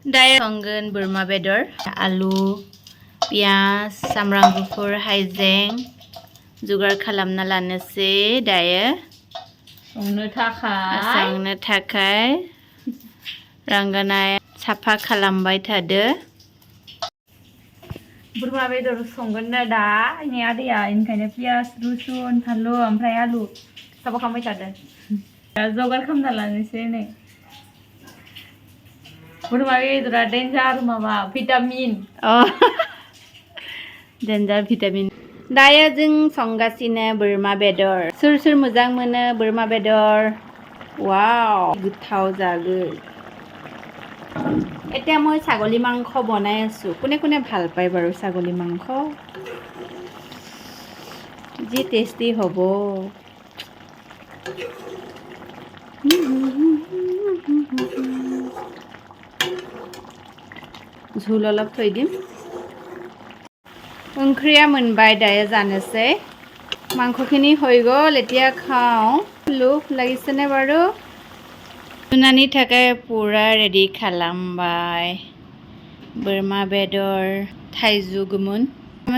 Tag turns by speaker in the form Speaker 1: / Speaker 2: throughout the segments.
Speaker 1: दायो संगोन बोरमा बेदर आलु पियाज सामब्राम गुफुर हाइजें जुगार खालामना लानोसै दायो संनो थाखाय रांगानाया साफा खालामबाय थादो
Speaker 2: बोरमा बेदर संगोन दा इनि आदैया इनखायनो पियाज रुसुन फानलु ओमफ्राय आलु साफा खालामबाय थादो जगार खालामना लानोसै नै बोरमा बेदरा डेन्जार माबा भिटामिन
Speaker 1: डेन्जार भिटामिन दायो जों संगासिनो बोरमा बेदर सोर मोजां मोनो बोरमा बेदर वाव गोथाव जागोन এতিয়া মই ছাগলী মাংস বনাই আছো কোনে কোনে ভাল পায় বাৰু ছাগলী মাংস যি টেস্টি হ'ব ঝোল অলপ থৈ দিম ओंख्रिया मोनबाय दायो जानोसै मांखखिनि হৈ গ'ল এতিয়া খাও লোভ লাগিছেনে বাৰু सुनानि थाखाय पूरा रेडी खालामबाय बोरमा बेदर थाइजुगमोन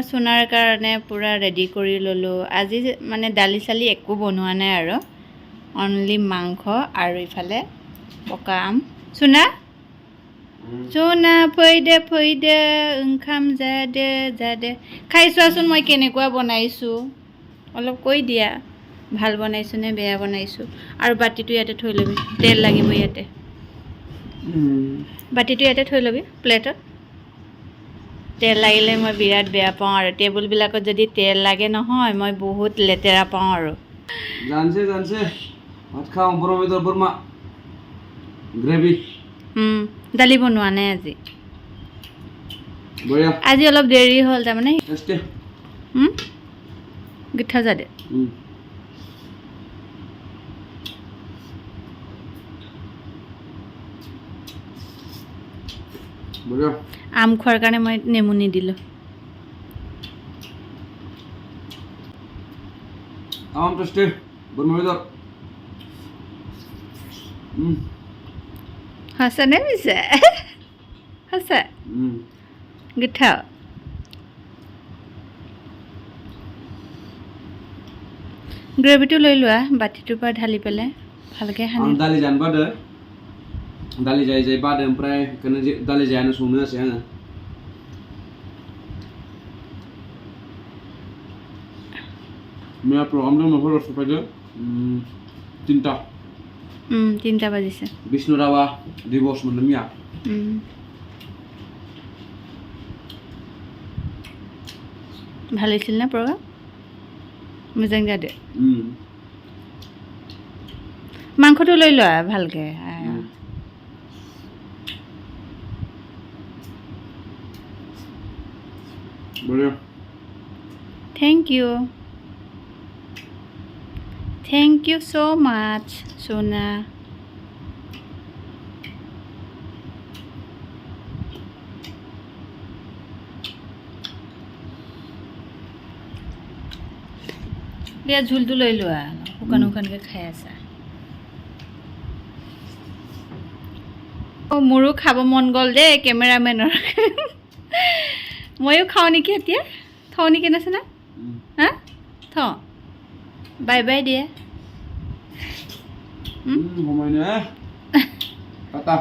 Speaker 1: सुनार कारणे पूरा रेडी करि ललो আজি মানে দালি চালি একো বনোৱা নাই আৰু অনলি মাংস আৰু ইফালে পকা আম सुना सुना फैदे ओंखाम जादे खाइছোৱাচোন মই কেনেকুৱা বনাইছো অলপ কৈ দিয়া ভাল বনাইছো নে বেয়া বনাইছো আৰু বাটিটো ইয়াতে থৈ লবি তেল লাগিব ইয়াতে বাটিটো ইয়াতে থৈ লবি প্লেটত তেল লাগিলে মই বিৰাট বেয়া পাওঁ আৰু টেবুল বিলাকত যদি তেল লাগে নহয় মই বহুত লেতেৰা পাওঁ আৰু
Speaker 3: জানছে ভাত খাও বৰমা বেদৰ বৰমা গ্ৰেভি
Speaker 1: দালি বনোৱা নাই আজি
Speaker 3: বঢ়িয়া
Speaker 1: আজি অলপ দেৰি হ'ল তাৰমানে
Speaker 3: টেষ্টি
Speaker 1: গিঠা যাদে
Speaker 3: বঢ়িয়া
Speaker 1: আম খোৱাৰ কাৰণে মই নেমু নিদিলোঁ
Speaker 3: আম টেষ্টি বৰমা বেদৰ
Speaker 1: সঁচানে পিছে সঁচা গিঠা গ্ৰেভিটো লৈ লোৱা বাটিটোৰ পৰা ঢালি পেলাই ভালকৈ সানি
Speaker 3: दालि जानो बादो दालि जाय बादो ओमफ्राय बेखौनो दालि जायानो संनो होआसै आङो मैया प्रग्राम दंमोन हराव सफायदो
Speaker 1: 3টা বাজিছে
Speaker 3: विष्णु राभा दिवस मोनदों मैया
Speaker 1: ভাল হৈছিল না প্ৰগ্ৰাম মোজাং যাদে মাংসটো লৈ লোৱা ভালকৈ
Speaker 3: বঢ়িয়া
Speaker 1: Thank you so much, Sona. দিয়া ঝুলটো লৈ লোৱা শুকানকৈ খাই আছা মোৰো খাব মন গ'ল দেই কেমেৰামেনৰ ময়ো খাওঁ নেকি এতিয়া থওঁ নেকি নাচনা হা থওঁ বাই বাই দিয়া
Speaker 3: Hôm nay nè. Tata.